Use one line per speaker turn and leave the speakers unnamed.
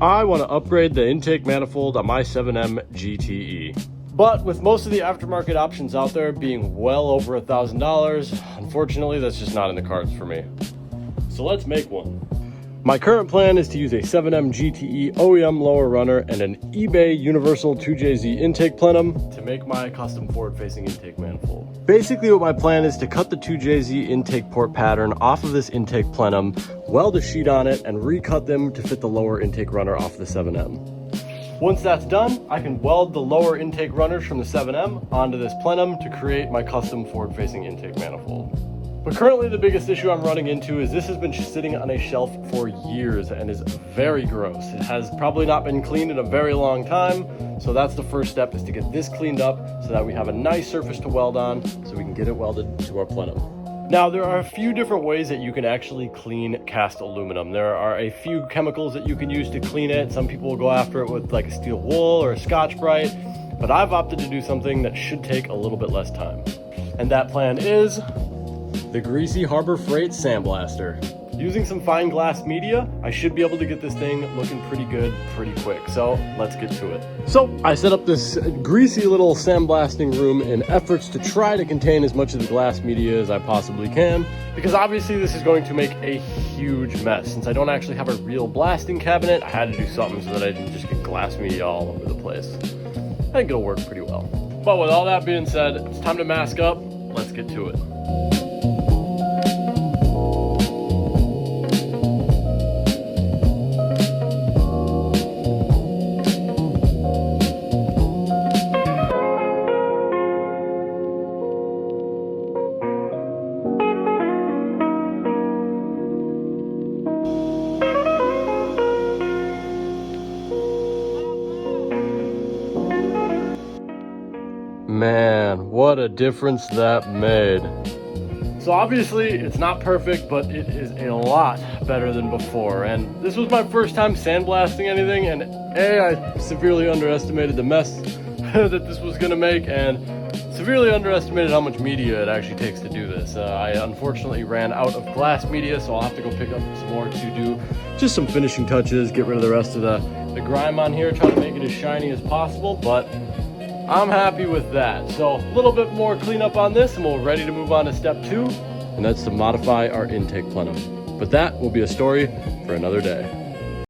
I want to upgrade the intake manifold on my 7M-GTE. But with most of the aftermarket options out there being well over $1,000, unfortunately that's just not in the cards for me. So let's make one. My current plan is to use a 7M-GTE OEM lower runner and an eBay Universal 2JZ intake plenum to make my custom forward-facing intake manifold. Basically what my plan is to cut the 2JZ intake port pattern off of this intake plenum, weld a sheet on it, and recut them to fit the lower intake runner off the 7M. Once that's done, I can weld the lower intake runners from the 7M onto this plenum to create my custom forward-facing intake manifold. But currently the biggest issue I'm running into is this has been sitting on a shelf for years and is very gross. It has probably not been cleaned in a very long time, so that's the first step, is to get this cleaned up so that we have a nice surface to weld on so we can get it welded to our plenum. Now, there are a few different ways that you can actually clean cast aluminum. There are a few chemicals that you can use to clean it. Some people will go after it with like a steel wool or a Scotch-Brite, but I've opted to do something that should take a little bit less time. And that plan is the Greasy Harbor Freight Sandblaster. Using some fine glass media, I should be able to get this thing looking pretty good pretty quick. So let's get to it. So I set up this greasy little sandblasting room in efforts to try to contain as much of the glass media as I possibly can, because obviously this is going to make a huge mess. Since I don't actually have a real blasting cabinet, I had to do something so that I didn't just get glass media all over the place. I think it'll work pretty well. But with all that being said, it's time to mask up. Let's get to it. Man, what a difference that made. So obviously it's not perfect, but it is a lot better than before. And this was my first time sandblasting anything, and I severely underestimated the mess that this was gonna make, and severely underestimated how much media it actually takes to do this. I unfortunately ran out of glass media, so I'll have to go pick up some more to do just some finishing touches, get rid of the rest of the grime on here, try to make it as shiny as possible, but I'm happy with that. So a little bit more cleanup on this and we're ready to move on to step 2, and that's to modify our intake plenum. But that will be a story for another day.